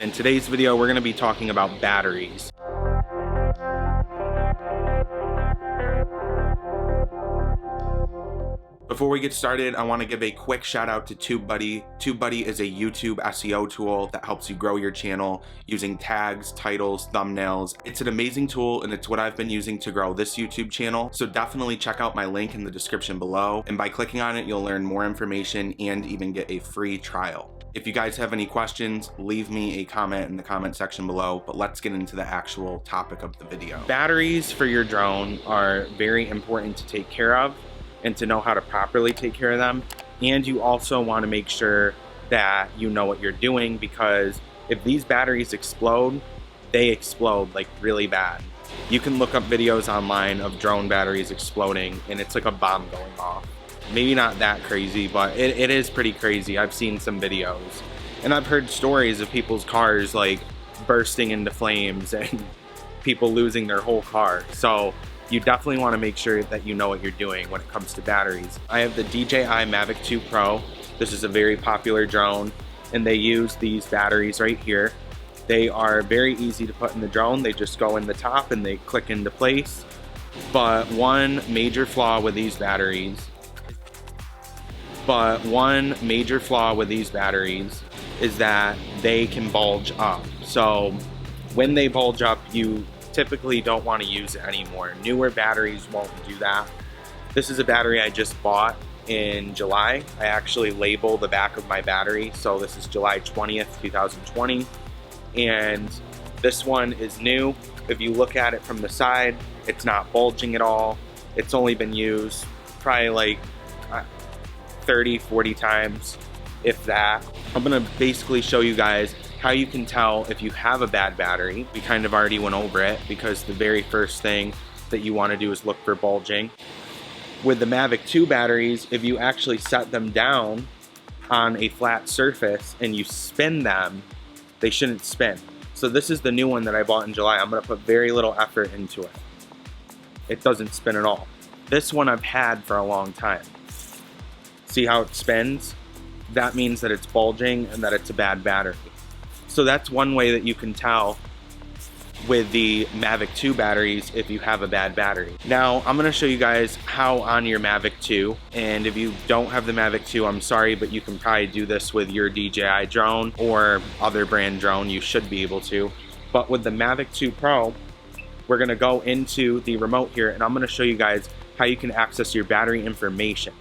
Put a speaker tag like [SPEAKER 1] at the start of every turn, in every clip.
[SPEAKER 1] In today's video, we're going to be talking about batteries. Before we get started, I want to give a quick shout out to TubeBuddy. TubeBuddy is a YouTube SEO tool that helps you grow your channel using tags, titles, thumbnails. It's an amazing tool and it's what I've been using to grow this YouTube channel. So definitely check out my link in the description below. And by clicking on it, you'll learn more information and even get a free trial. If you guys have any questions, leave me a comment in the comment section below, but let's get into the actual topic of the video. Batteries for your drone are very important to take care of and to know how to properly take care of them. And you also want to make sure that you know what you're doing, because if these batteries explode, they explode like really bad. You can look up videos online of drone batteries exploding and it's like a bomb going off. Maybe not that crazy, but it is pretty crazy. I've seen some videos and I've heard stories of people's cars like bursting into flames and people losing their whole car. So you definitely want to make sure that you know what you're doing when it comes to batteries. I have the DJI Mavic 2 Pro. This is a very popular drone and they use these batteries right here. They are very easy to put in the drone. They just go in the top and they click into place. But one major flaw with these batteries is that they can bulge up. So when they bulge up, you typically don't want to use it anymore. Newer batteries won't do that. This is a battery I just bought in July. I actually label the back of my battery. So this is July 20th, 2020. And this one is new. If you look at it from the side, it's not bulging at all. It's only been used probably like 30-40 times, if that. I'm gonna basically show you guys how you can tell if you have a bad battery. We kind of already went over it because the very first thing that you want to do is look for bulging. With the Mavic 2 batteries, if you actually set them down on a flat surface and you spin them, they shouldn't spin. So this is the new one that I bought in July. I'm gonna put very little effort into it. It doesn't spin at all. This one I've had for a long time. See how it spins? That means that it's bulging and that it's a bad battery. So that's one way that you can tell with the Mavic 2 batteries if you have a bad battery. Now I'm gonna show you guys how on your Mavic 2, and if you don't have the Mavic 2, I'm sorry, but you can probably do this with your DJI drone or other brand drone. You should be able to. But with the Mavic 2 Pro, we're gonna go into the remote here and I'm gonna show you guys how you can access your battery information.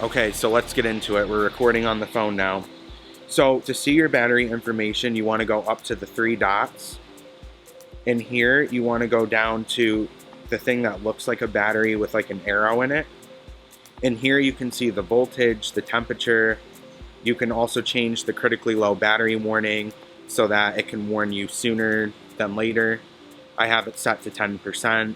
[SPEAKER 1] Okay, so let's get into it. We're recording on the phone now. So to see your battery information, you want to go up to the 3 dots. And here you want to go down to the thing that looks like a battery with like an arrow in it. And here you can see the voltage, the temperature. You can also change the critically low battery warning so that it can warn you sooner than later. I have it set to 10%.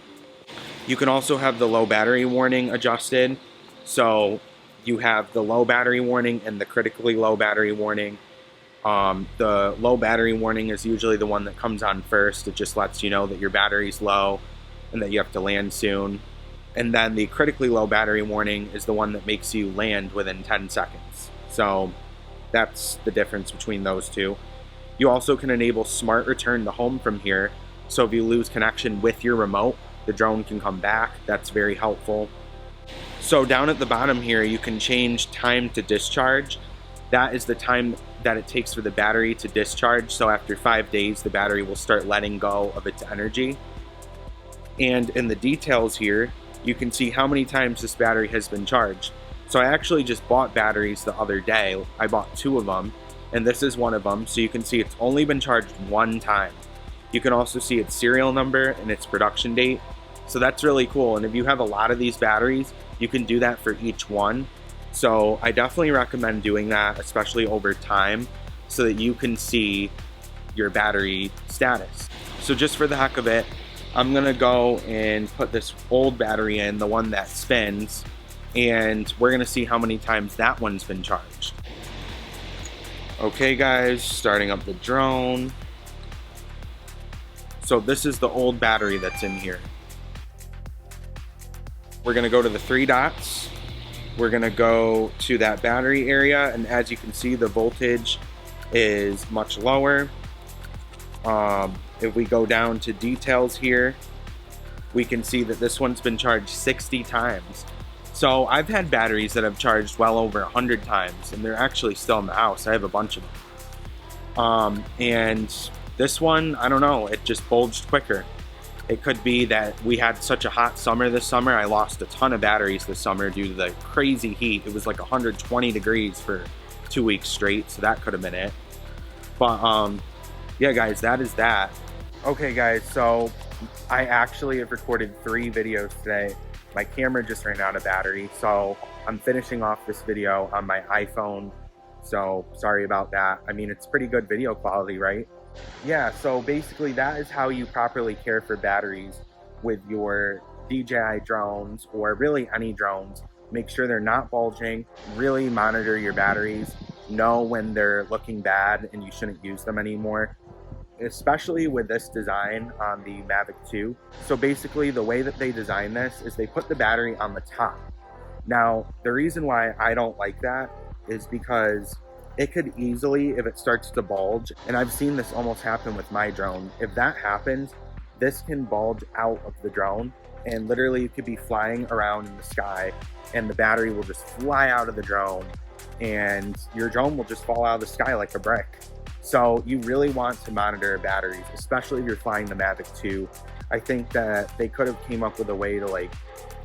[SPEAKER 1] You can also have the low battery warning adjusted. So you have the low battery warning and the critically low battery warning. The low battery warning is usually the one that comes on first. It just lets you know that your battery's low and that you have to land soon. And then the critically low battery warning is the one that makes you land within 10 seconds. So that's the difference between those two. You also can enable smart return to home from here. So if you lose connection with your remote, the drone can come back. That's very helpful. So down at the bottom here, you can change time to discharge. That is the time that it takes for the battery to discharge. So after 5 days, the battery will start letting go of its energy. And in the details here, you can see how many times this battery has been charged. So I actually just bought batteries the other day. I bought 2 of them, and this is one of them. So you can see it's only been charged 1 time. You can also see its serial number and its production date. So that's really cool. And if you have a lot of these batteries, you can do that for each one. So I definitely recommend doing that, especially over time, so that you can see your battery status. So just for the heck of it, I'm gonna go and put this old battery in, the one that spins, and we're gonna see how many times that one's been charged. Okay guys, starting up the drone. So this is the old battery that's in here. We're gonna go to the 3 dots. We're gonna go to that battery area, and as you can see, the voltage is much lower. If we go down to details here, we can see that this one's been charged 60 times. So I've had batteries that have charged well over 100 times, and they're actually still in the house. I have a bunch of them. And this one, I don't know, it just bulged quicker. It could be that we had such a hot summer this summer. I lost a ton of batteries this summer due to the crazy heat. It was like 120 degrees for 2 weeks straight, so that could have been it. But yeah, guys, that is that. Okay, guys, so I actually have recorded 3 videos today. My camera just ran out of battery, so I'm finishing off this video on my iPhone. So sorry about that. I mean, it's pretty good video quality, right? Yeah, so basically that is how you properly care for batteries with your DJI drones, or really any drones. Make sure they're not bulging, really monitor your batteries, know when they're looking bad and you shouldn't use them anymore, especially with this design on the Mavic 2. So basically the way that they design this is they put the battery on the top. Now, the reason why I don't like that is because it could easily, if it starts to bulge, and I've seen this almost happen with my drone, if that happens, this can bulge out of the drone, and literally you could be flying around in the sky and the battery will just fly out of the drone and your drone will just fall out of the sky like a brick. So you really want to monitor batteries, especially if you're flying the Mavic 2. I think that they could have came up with a way to like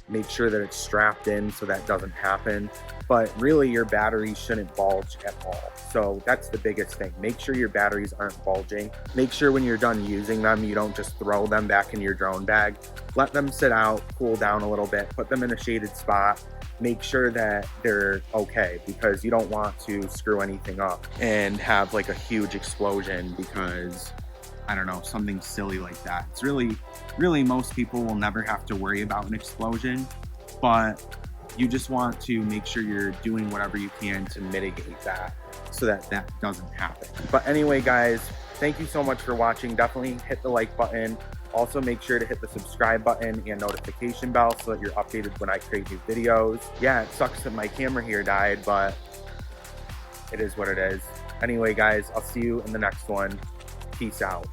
[SPEAKER 1] make sure that it's strapped in so that doesn't happen. But really your batteries shouldn't bulge at all. So that's the biggest thing. Make sure your batteries aren't bulging. Make sure when you're done using them, you don't just throw them back in your drone bag. Let them sit out, cool down a little bit, put them in a shaded spot. Make sure that they're okay, because you don't want to screw anything up and have like a huge explosion because, I don't know, something silly like that. It's really most people will never have to worry about an explosion, but you just want to make sure you're doing whatever you can to mitigate that so that that doesn't happen. But anyway, guys, thank you so much for watching. Definitely hit the like button. Also, make sure to hit the subscribe button and notification bell so that you're updated when I create new videos. Yeah, it sucks that my camera here died, but it is what it is. Anyway, guys, I'll see you in the next one. Peace out.